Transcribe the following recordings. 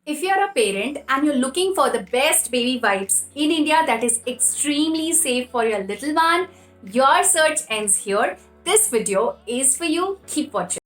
If you're a parent and you're looking for the best baby wipes in India that is extremely safe for your little one, your search ends here. This video is for you. Keep watching.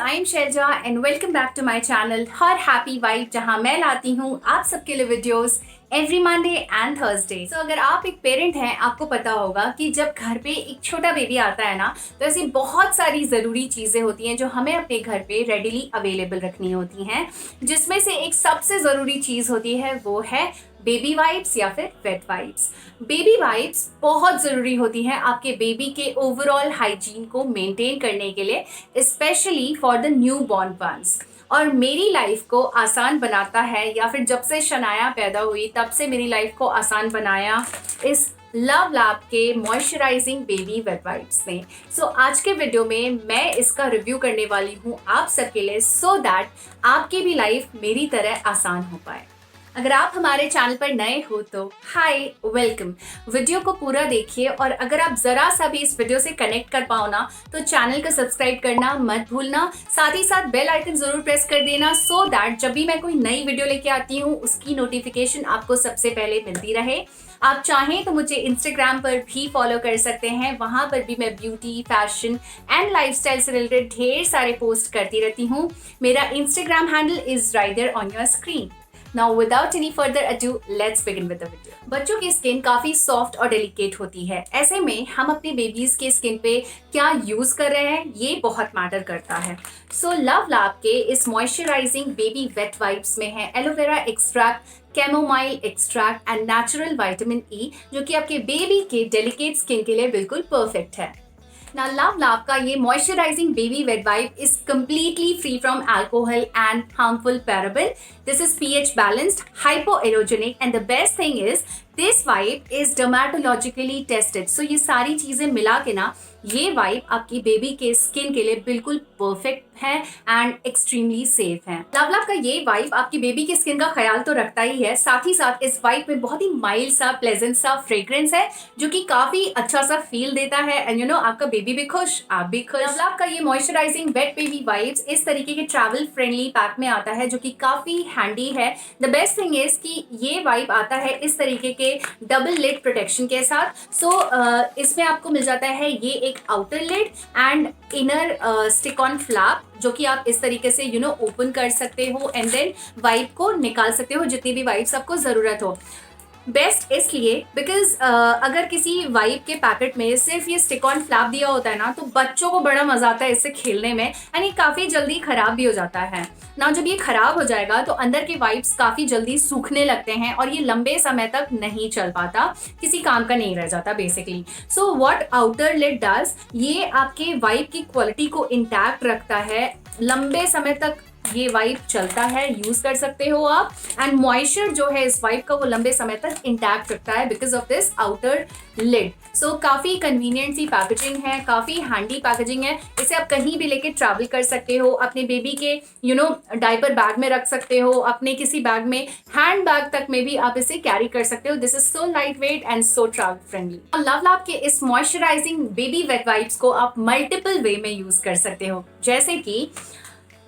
I'm Shailaja and welcome back to my channel हर happy vibe, जहां मैं लाती हूं आप सबके लिए videos every Monday and Thursday. So अगर आप एक पेरेंट हैं, आपको पता होगा कि जब घर पे एक छोटा बेबी आता है ना, तो ऐसी बहुत सारी ज़रूरी चीज़ें होती हैं जो हमें अपने घर पे रेडिली अवेलेबल रखनी होती हैं, जिसमें से एक सबसे ज़रूरी चीज़ होती है वो है बेबी वाइप्स या फिर वेट वाइप्स। बेबी वाइप्स बहुत ज़रूरी होती हैं आपके बेबी के ओवरऑल हाइजीन को मेंटेन करने के लिए, specially for the newborn ones. और मेरी लाइफ को आसान बनाता है, या फिर जब से शनाया पैदा हुई तब से मेरी लाइफ को आसान बनाया इस लव लैब के मॉइस्चराइजिंग बेबी वेट वाइप्स ने। सो आज के वीडियो में मैं इसका रिव्यू करने वाली हूँ आप सबके लिए, सो दैट आपकी भी लाइफ मेरी तरह आसान हो पाए। अगर आप हमारे चैनल पर नए हो तो हाय, वेलकम। वीडियो को पूरा देखिए, और अगर आप ज़रा सा भी इस वीडियो से कनेक्ट कर पाओ ना, तो चैनल को सब्सक्राइब करना मत भूलना। साथ ही साथ बेल आइकन ज़रूर प्रेस कर देना, सो दैट जब भी मैं कोई नई वीडियो लेके आती हूँ उसकी नोटिफिकेशन आपको सबसे पहले मिलती रहे। आप चाहें तो मुझे इंस्टाग्राम पर भी फॉलो कर सकते हैं, वहाँ पर भी मैं ब्यूटी, फैशन एंड लाइफस्टाइल से रिलेटेड ढेर सारे पोस्ट करती रहती हूँ। मेरा Instagram handle is right there on your screen. Now without any further ado, let's begin with the video. बच्चों की स्किन काफ़ी सॉफ्ट और डेलिकेट होती है, ऐसे में हम अपने बेबीज के स्किन पे क्या यूज़ कर रहे हैं ये बहुत मैटर करता है। सो लव लैब के इस मॉइस्चराइजिंग बेबी वेट वाइप्स में है aloe vera extract, chamomile extract and natural vitamin E, जो कि आपके बेबी के डेलिकेट स्किन के लिए बिल्कुल परफेक्ट है। Now, Love Lab का ये moisturizing baby wet wipe is completely free from alcohol and harmful paraben. This is pH balanced, hypoallergenic, and the best thing is this wipe is dermatologically tested. So ये सारी चीज़ें मिला के ना ये wipe आपकी बेबी के स्किन के लिए बिल्कुल परफेक्ट है एंड एक्सट्रीमली सेफ है। लव लैब का ये वाइप आपकी बेबी की स्किन का ख्याल तो रखता ही है, साथ ही साथ इस वाइप में बहुत ही माइल्ड सा प्लेजेंट सा फ्रेग्रेंस है, जो कि काफी अच्छा सा फील देता है। एंड यू नो, आपका बेबी भी खुश, आप भी खुश। लव लैब का ये मॉइस्चराइजिंग वेट बेबी वाइप्स इस तरीके के ट्रैवल फ्रेंडली पैक में आता है, जो कि काफी हैंडी है। द बेस्ट थिंग इज कि ये वाइप आता है इस तरीके के डबल लिड प्रोटेक्शन के साथ। सो इसमें आपको मिल जाता है ये एक outer lid and inner stick on flap, जो कि आप इस तरीके से ओपन कर सकते हो एंड देन वाइप को निकाल सकते हो जितनी भी वाइप्स आपको ज़रूरत हो। बेस्ट इसलिए बिकॉज अगर किसी वाइप के पैकेट में सिर्फ ये स्टिक ऑन फ्लैप दिया होता है ना, तो बच्चों को बड़ा मजा आता है इससे खेलने में, एंड ये काफ़ी जल्दी ख़राब भी हो जाता है ना। जब ये ख़राब हो जाएगा तो अंदर के वाइप्स काफ़ी जल्दी सूखने लगते हैं और ये लंबे समय तक नहीं चल पाता, किसी काम का नहीं रह जाता basically. So what outer lid does, ये आपके वाइप की क्वालिटी को इंटैक्ट रखता है, लंबे समय तक ये वाइप चलता है, यूज कर सकते हो आप, एंड मॉइस्चर जो है इस वाइप का वो लंबे समय तक इंटैक्ट रखता है because of this outer lid. So काफ़ी कन्वीनियंट सी पैकेजिंग है, काफ़ी हैंडी पैकेजिंग है। इसे आप कहीं भी लेके ट्रैवल कर सकते हो, अपने बेबी के डायपर बैग में रख सकते हो, अपने किसी बैग में, हैंड बैग तक में भी आप इसे कैरी कर सकते हो। This is so light weight and so travel friendly. Love lab के इस मॉइस्चराइजिंग बेबी वेट वाइप्स को आप मल्टीपल वे में यूज कर सकते हो, जैसे कि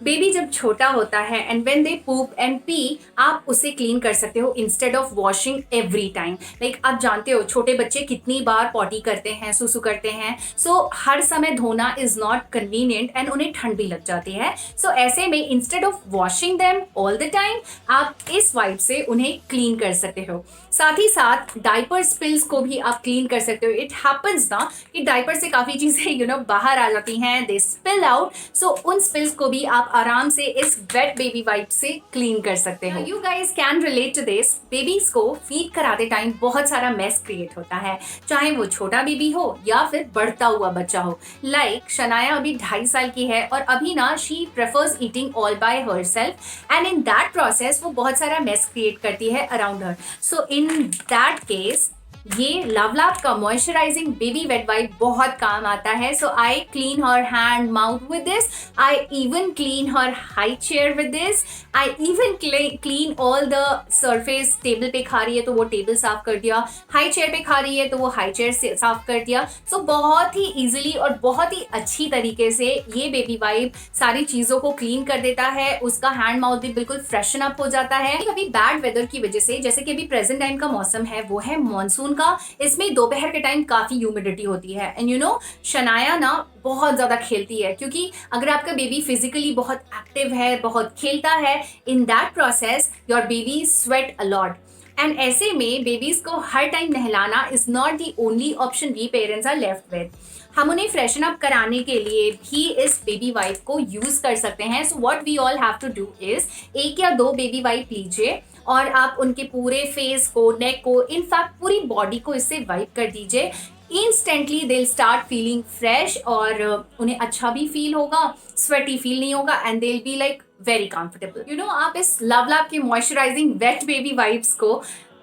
बेबी जब छोटा होता है and when they poop and P, आप उसे क्लीन कर सकते हो instead of washing every time. Like आप जानते हो छोटे बच्चे कितनी बार पॉटी करते हैं, सुसु करते हैं। सो हर समय धोना इज नॉट कन्वीनियंट एंड उन्हें ठंड भी लग जाती है। सो ऐसे में instead of washing them all the time, आप इस वाइप से उन्हें क्लीन कर सकते हो। साथ ही साथ डायपर स्पिल्स को भी आप क्लीन कर सकते हो। इट हैपन्स ना कि डायपर से काफ़ी चीज़ें बाहर आ जाती हैं, दे स्पिल आउट। सो उन स्पिल्स को भी आप आराम से इस वेट बेबी वाइप से क्लीन कर सकते हो। You guys can relate to this. Babies को फीड कराते टाइम बहुत सारा मेस क्रिएट होता है, चाहे वो छोटा बेबी हो या फिर बढ़ता हुआ बच्चा हो। लाइक शनाया अभी 2.5 साल की है और अभी ना she prefers eating all by herself, and in that process वो बहुत सारा मेस क्रिएट करती है around her. So in that case ये लवलाप का मॉइस्चराइजिंग बेबी वेट वाइप बहुत काम आता है. So I clean her hand mouth with this. I even clean her high chair with this. I even clean all the surface. Table पे खा रही है तो वो टेबल साफ कर दिया, हाई चेयर पे खा रही है तो वो हाई चेयर से साफ कर दिया. सो बहुत ही इजीली और बहुत ही अच्छी तरीके से ये बेबी वाइप सारी चीजों को क्लीन कर देता है. उसका हैंड माउथ भी बिल्कुल फ्रेशन अप हो जाता है. कभी बैड वेदर की वजह से, जैसे कि अभी प्रेजेंट टाइम का मौसम है वो है मॉनसून का, इसमें दोपहर के टाइम काफी ह्यूमिडिटी होती है. एंड यू नो शनाया ना बहुत ज्यादा खेलती है, क्योंकि अगर आपका बेबी फिजिकली बहुत एक्टिव है, बहुत खेलता है, in that process your baby sweat a lot. And ऐसे में बेबीज को हर टाइम नहलाना is not the only option we parents are left with. हम उन्हें फ्रेशन अप कराने के लिए भी इस बेबी वाइप को यूज कर सकते हैं. So what we all have to do is, 1 या 2 बेबी वाइप लीजिए और आप उनके पूरे फेस को, नेक को, इनफैक्ट पूरी बॉडी को इससे वाइप कर दीजिए. Instantly they start feeling fresh और उन्हें अच्छा भी फील होगा, स्वेटी फील नहीं होगा, and they be like very comfortable. You know आप इस लवलाप के मॉइस्चराइजिंग वेट बेबी वाइप्स को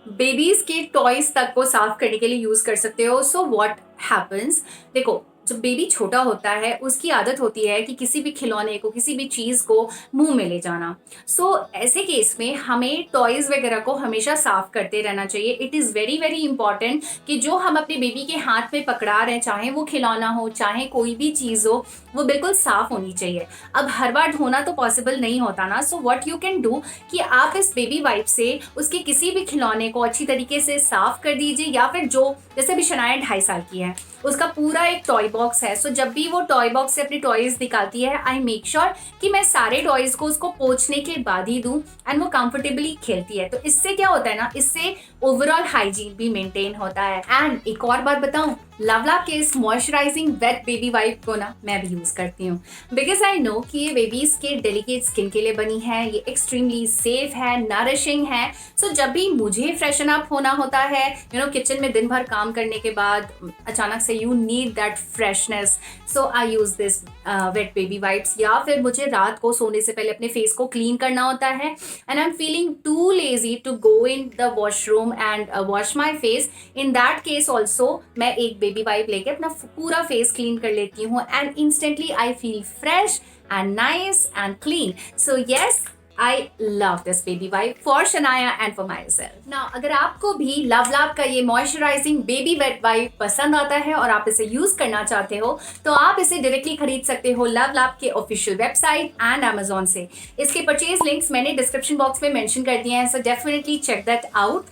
बेबीज के टॉयज तक को साफ करने के लिए यूज कर सकते हो. सो व्हाट हैपन्स, देखो जब बेबी छोटा होता है उसकी आदत होती है कि किसी भी खिलौने को, किसी भी चीज़ को मुंह में ले जाना. सो ऐसे केस में हमें टॉयज़ वगैरह को हमेशा साफ करते रहना चाहिए. It is very very important कि जो हम अपने बेबी के हाथ में पकड़ा रहे हैं, चाहे वो खिलौना हो, चाहे कोई भी चीज़ हो, वो बिल्कुल साफ होनी चाहिए. अब हर बार धोना तो पॉसिबल नहीं होता ना. So what you can do कि आप इस बेबी वाइप से उसके किसी भी खिलौने को अच्छी तरीके से साफ कर दीजिए, या फिर जो जैसे अभी शनाया 2.5 साल की है, उसका पूरा एक टॉय बॉक्स है. सो जब भी वो टॉय बॉक्स से अपने टॉयज निकालती है, आई मेक श्योर कि मैं सारे टॉयज को उसको पोंछने के बाद ही दूं एंड वो कंफर्टेबली खेलती है. तो इससे क्या होता है ना, इससे ओवरऑल हाइजीन भी मेंटेन होता है. एंड एक और बात बताऊं, लवलाप के इस मॉइस्चराइजिंग वेट बेबी वाइप को ना मैं भी यूज करती हूँ, बिकॉज आई नो कि ये बेबीज के डेलिकेट स्किन के लिए बनी है. ये एक्सट्रीमली सेफ है, नरिशिंग है. सो जब भी मुझे फ्रेशन अप होना होता है, यू नो किचन में दिन भर काम करने के बाद अचानक से you need that freshness, so I use this weight baby wipes. या फिर मुझे रात को सोने से पहले अपने फेस को क्लीन करना होता है and I am feeling too lazy to go in the washroom and wash my face. In that case also मैं एक बेबी वाइप लेके अपना पूरा फेस क्लीन कर लेती हूँ and instantly I feel fresh and nice and clean. So yes, I love this baby wipe for Shania and for myself. Now, अगर आपको भी लवलाप का ये मॉइस्चराइजिंग बेबी वेट वाइप पसंद आता है और आप इसे यूज करना चाहते हो, तो आप इसे डायरेक्टली खरीद सकते हो लवलाप के ऑफिशियल वेबसाइट एंड Amazon से. इसके परचेज लिंक्स मैंने डिस्क्रिप्शन बॉक्स में मेंशन कर दिए हैं, so definitely check that out.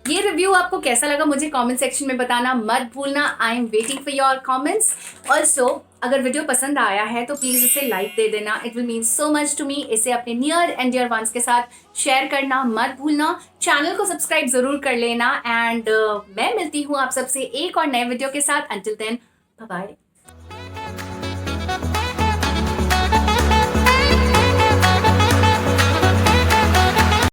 ये रिव्यू आपको कैसा लगा मुझे कमेंट सेक्शन में बताना मत भूलना. I am waiting for your comments. Also अगर वीडियो पसंद आया है तो प्लीज़ इसे लाइक दे देना. It will mean so much to me. इसे अपने नियर एंड डियर वंस के साथ शेयर करना मत भूलना. चैनल को सब्सक्राइब जरूर कर लेना. एंड मैं मिलती हूँ आप सबसे एक और नए वीडियो के साथ. Until then, bye bye.